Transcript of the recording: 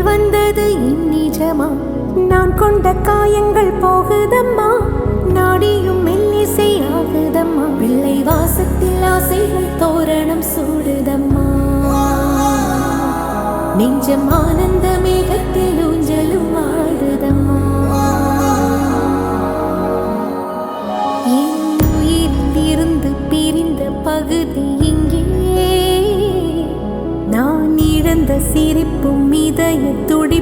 வந்தது என் நிஜமா? நான் கொண்ட காயங்கள் போகுதம்மா, நாடியும் மெல்லிசை ஆகுதம்மா. பிள்ளை வாசத்தில் ஆசைகள் தோரணம் சூடுதம்மா. நெஞ்சம் ஆனந்த மேகத்தில் ஊஞ்சலும் ஆடுதம்மா. என் உயிரிலிருந்து பிரிந்த பகுதி இங்கே, நான் இழந்த சிரிப்பும் இதய துடி